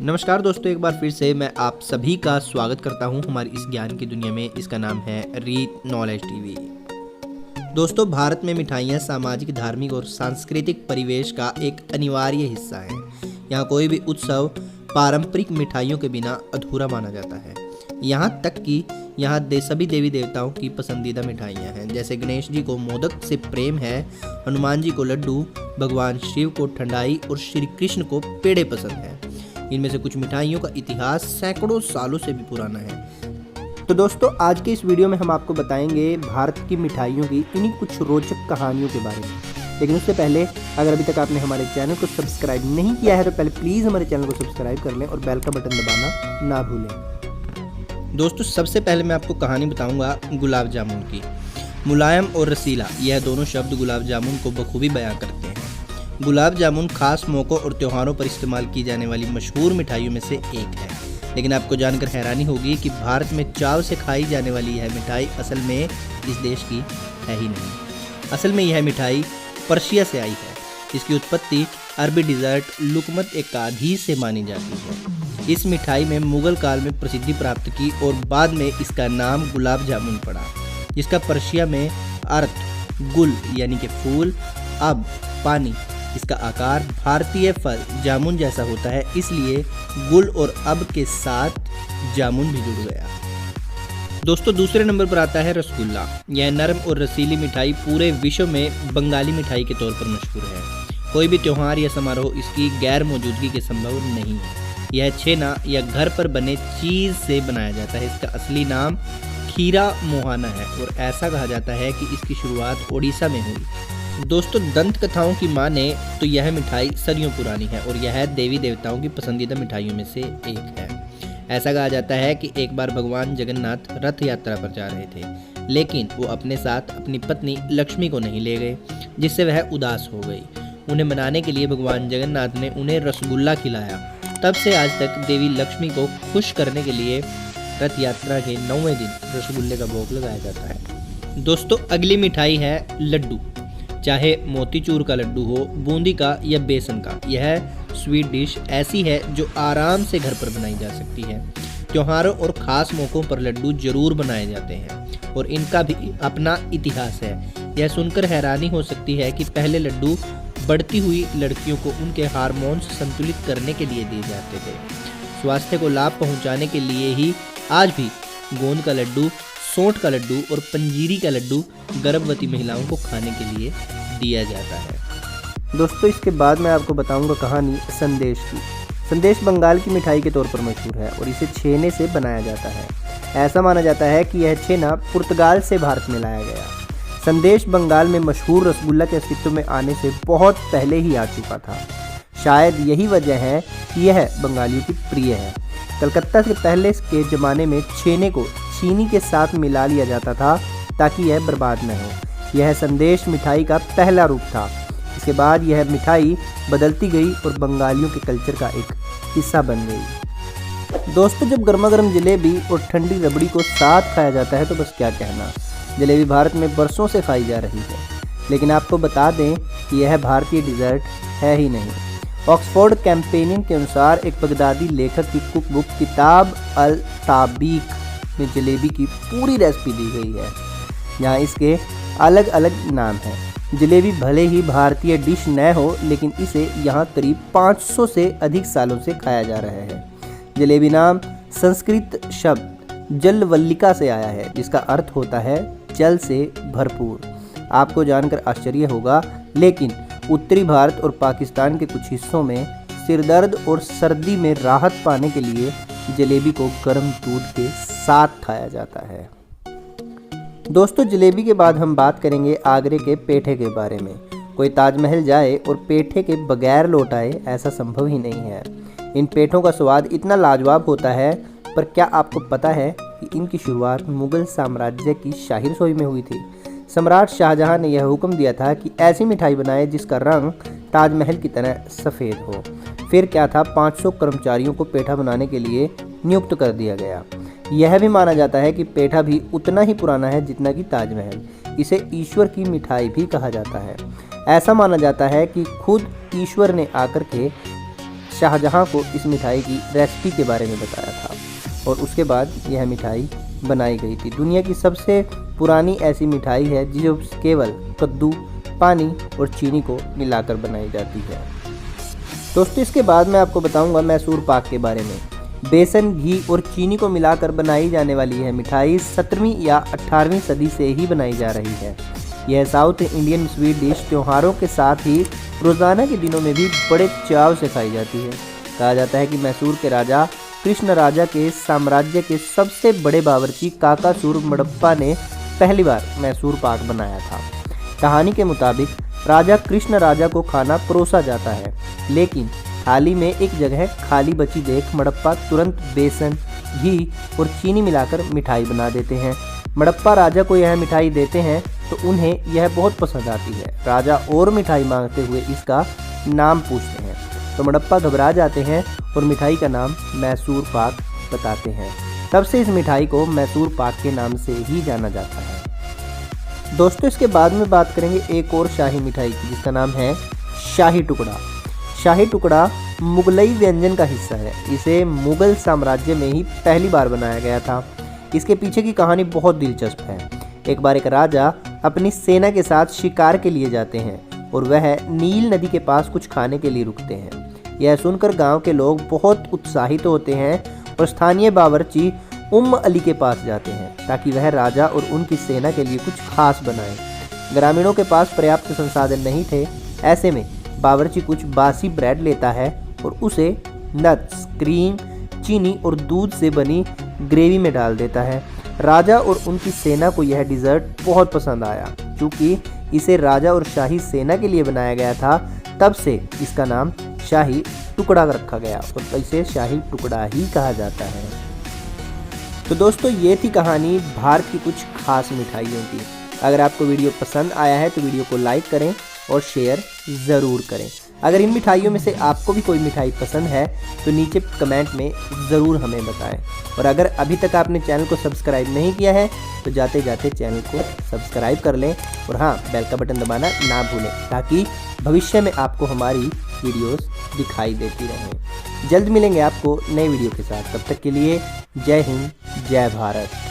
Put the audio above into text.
नमस्कार दोस्तों, एक बार फिर से मैं आप सभी का स्वागत करता हूं हमारी इस ज्ञान की दुनिया में। इसका नाम है रीत नॉलेज टीवी। दोस्तों, भारत में मिठाइयाँ सामाजिक, धार्मिक और सांस्कृतिक परिवेश का एक अनिवार्य हिस्सा है। यहाँ कोई भी उत्सव पारंपरिक मिठाइयों के बिना अधूरा माना जाता है। यहाँ तक कि यहाँ सभी देवी देवताओं की पसंदीदा मिठाइयाँ हैं। जैसे गणेश जी को मोदक से प्रेम है, हनुमान जी को लड्डू, भगवान शिव को ठंडाई और श्री कृष्ण को पेड़े पसंद है। इनमें से कुछ मिठाइयों का इतिहास सैकड़ों सालों से भी पुराना है। तो दोस्तों, आज के इस वीडियो में हम आपको बताएंगे भारत की मिठाइयों की इन्हीं कुछ रोचक कहानियों के बारे में। लेकिन उससे पहले, अगर अभी तक आपने हमारे चैनल को सब्सक्राइब नहीं किया है तो पहले प्लीज़ हमारे चैनल को सब्सक्राइब कर लें और बेल का बटन दबाना ना भूलें। दोस्तों, सबसे पहले मैं आपको कहानी बताऊंगा गुलाब जामुन की। मुलायम और रसीला, यह दोनों शब्द गुलाब जामुन को बखूबी बयां करते हैं। गुलाब जामुन खास मौक़ों और त्योहारों पर इस्तेमाल की जाने वाली मशहूर मिठाइयों में से एक है। लेकिन आपको जानकर हैरानी होगी कि भारत में चाव से खाई जाने वाली यह मिठाई असल में इस देश की है ही नहीं। असल में यह मिठाई पर्शिया से आई है। इसकी उत्पत्ति अरबी डिज़र्ट लुकमत ए काधी से मानी जाती है। इस मिठाई में मुगल काल में प्रसिद्धि प्राप्त की और बाद में इसका नाम गुलाब जामुन पड़ा, जिसका पर्शिया में अर्थ गुल यानी कि फूल, अब पानी। इसका आकार भारतीय फल जामुन जैसा होता है, इसलिए गुल और अब के साथ जामुन भी जुड़ गया। दोस्तों, दूसरे नंबर पर आता है रसगुल्ला। यह नरम और रसीली मिठाई पूरे विश्व में बंगाली मिठाई के तौर पर मशहूर है। कोई भी त्यौहार या समारोह इसकी गैर मौजूदगी के संभव नहीं है। यह छेना या घर पर बने चीज़ से बनाया जाता है। इसका असली नाम खीरा मोहाना है और ऐसा कहा जाता है कि इसकी शुरुआत ओडिशा में हुई। दोस्तों, दंत कथाओं की माने तो यह मिठाई सदियों पुरानी है और यह देवी देवताओं की पसंदीदा मिठाइयों में से एक है। ऐसा कहा जाता है कि एक बार भगवान जगन्नाथ रथ यात्रा पर जा रहे थे, लेकिन वो अपने साथ अपनी पत्नी लक्ष्मी को नहीं ले गए, जिससे वह उदास हो गई। उन्हें मनाने के लिए भगवान जगन्नाथ ने उन्हें रसगुल्ला खिलाया। तब से आज तक देवी लक्ष्मी को खुश करने के लिए रथ यात्रा के 9वें दिन रसगुल्ले का भोग लगाया जाता है। दोस्तों, अगली मिठाई है लड्डू। चाहे मोतीचूर का लड्डू हो, बूंदी का या बेसन का, यह स्वीट डिश ऐसी है जो आराम से घर पर बनाई जा सकती है। त्योहारों और ख़ास मौक़ों पर लड्डू जरूर बनाए जाते हैं और इनका भी अपना इतिहास है। यह सुनकर हैरानी हो सकती है कि पहले लड्डू बढ़ती हुई लड़कियों को उनके हार्मोन्स संतुलित करने के लिए दिए जाते थे। स्वास्थ्य को लाभ पहुँचाने के लिए ही आज भी गोंद का लड्डू, सोंठ का लड्डू और पंजीरी का लड्डू गर्भवती महिलाओं को खाने के लिए दिया जाता है। दोस्तों, इसके बाद मैं आपको बताऊंगा कहानी संदेश की। संदेश बंगाल की मिठाई के तौर पर मशहूर है और इसे छेने से बनाया जाता है। ऐसा माना जाता है कि यह छेना पुर्तगाल से भारत में लाया गया। संदेश बंगाल में मशहूर रसगुल्ला के अस्तित्व में आने से बहुत पहले ही आ चुका था। शायद यही वजह है कि यह बंगालियों की प्रिय है। कलकत्ता से पहले के ज़माने में छेने को चीनी के साथ मिला लिया जाता था ताकि यह बर्बाद न हो। यह संदेश मिठाई का पहला रूप था। इसके बाद यह मिठाई बदलती गई और बंगालियों के कल्चर का एक हिस्सा बन गई। दोस्तों, जब गर्मा गर्म जलेबी और ठंडी रबड़ी को साथ खाया जाता है तो बस क्या कहना। जलेबी भारत में बरसों से खाई जा रही है, लेकिन आपको बता दें कि यह भारतीय डिज़र्ट है ही नहीं। ऑक्सफोर्ड कैंपेनियन के अनुसार एक बगदादी लेखक की कुकबुक किताब अल ताबीक में जलेबी की पूरी रेसिपी दी गई है, जहाँ इसके अलग अलग नाम हैं। जलेबी भले ही भारतीय डिश न हो, लेकिन इसे यहाँ करीब 500 से अधिक सालों से खाया जा रहा है। जलेबी नाम संस्कृत शब्द जलवल्लिका से आया है, जिसका अर्थ होता है जल से भरपूर। आपको जानकर आश्चर्य होगा, लेकिन उत्तरी भारत और पाकिस्तान के कुछ हिस्सों में सिरदर्द और सर्दी में राहत पाने के लिए जलेबी को गर्म दूध के साथ खाया जाता है। दोस्तों, जलेबी के बाद हम बात करेंगे आगरे के पेठे के बारे में। कोई ताजमहल जाए और पेठे के बगैर लौट आए, ऐसा संभव ही नहीं है। इन पेठों का स्वाद इतना लाजवाब होता है, पर क्या आपको पता है कि इनकी शुरुआत मुगल साम्राज्य की शाही रसोई में हुई थी। सम्राट शाहजहां ने यह हुक्म दिया था कि ऐसी मिठाई बनाए जिसका रंग ताजमहल की तरह सफ़ेद हो। फिर क्या था, 500 कर्मचारियों को पेठा बनाने के लिए नियुक्त कर दिया गया। यह भी माना जाता है कि पेठा भी उतना ही पुराना है जितना कि ताजमहल। इसे ईश्वर की मिठाई भी कहा जाता है। ऐसा माना जाता है कि खुद ईश्वर ने आकर के शाहजहां को इस मिठाई की रेसिपी के बारे में बताया था और उसके बाद यह मिठाई बनाई गई थी। दुनिया की सबसे पुरानी ऐसी मिठाई है जो केवल कद्दू, पानी और चीनी को मिलाकर बनाई जाती है। दोस्तों इसके बाद मैं आपको बताऊंगा मैसूर पाक के बारे में। बेसन, घी और चीनी को मिलाकर बनाई जाने वाली यह मिठाई 17वीं या 18वीं सदी से ही बनाई जा रही है। यह साउथ इंडियन स्वीट डिश त्योहारों के साथ ही रोज़ाना के दिनों में भी बड़े चाव से खाई जाती है। कहा जाता है कि मैसूर के राजा कृष्ण राजा के साम्राज्य के सबसे बड़े बावर्ची काकासूर मडप्पा ने पहली बार मैसूर पाक बनाया था। कहानी के मुताबिक राजा कृष्ण राजा को खाना परोसा जाता है, लेकिन थाली में एक जगह खाली बची देख मडप्पा तुरंत बेसन, घी और चीनी मिलाकर मिठाई बना देते हैं। मडप्पा राजा को यह मिठाई देते हैं तो उन्हें यह बहुत पसंद आती है। राजा और मिठाई मांगते हुए इसका नाम पूछते हैं तो मडप्पा घबरा जाते हैं और मिठाई का नाम मैसूर पाक बताते हैं। तब से इस मिठाई को मैसूर पाक के नाम से ही जाना जाता है। दोस्तों इसके बाद में बात करेंगे एक और शाही मिठाई की, जिसका नाम है शाही टुकड़ा। शाही टुकड़ा मुगलई व्यंजन का हिस्सा है। इसे मुगल साम्राज्य में ही पहली बार बनाया गया था। इसके पीछे की कहानी बहुत दिलचस्प है। एक बार एक राजा अपनी सेना के साथ शिकार के लिए जाते हैं और वह नील नदी के पास कुछ खाने के लिए रुकते हैं। यह सुनकर गांव के लोग बहुत उत्साहित होते हैं और स्थानीय बावर्ची अली के पास जाते हैं ताकि वह राजा और उनकी सेना के लिए कुछ खास बनाए। ग्रामीणों के पास पर्याप्त संसाधन नहीं थे। ऐसे में बावर्ची कुछ बासी ब्रेड लेता है और उसे नट्स, क्रीम, चीनी और दूध से बनी ग्रेवी में डाल देता है। राजा और उनकी सेना को यह डिज़र्ट बहुत पसंद आया। चूँकि इसे राजा और शाही सेना के लिए बनाया गया था, तब से इसका नाम शाही टुकड़ा रखा गया और इसे शाही टुकड़ा ही कहा जाता है। तो दोस्तों ये थी कहानी भारत की कुछ खास मिठाइयों की। अगर आपको वीडियो पसंद आया है तो वीडियो को लाइक करें और शेयर ज़रूर करें। अगर इन मिठाइयों में से आपको भी कोई मिठाई पसंद है तो नीचे कमेंट में ज़रूर हमें बताएं। और अगर अभी तक आपने चैनल को सब्सक्राइब नहीं किया है तो जाते जाते चैनल को सब्सक्राइब कर लें और हाँ, बेल का बटन दबाना ना भूलें ताकि भविष्य में आपको हमारी वीडियोस दिखाई देती रहें। जल्द मिलेंगे आपको नए वीडियो के साथ। तब तक के लिए जय हिंद, जय भारत।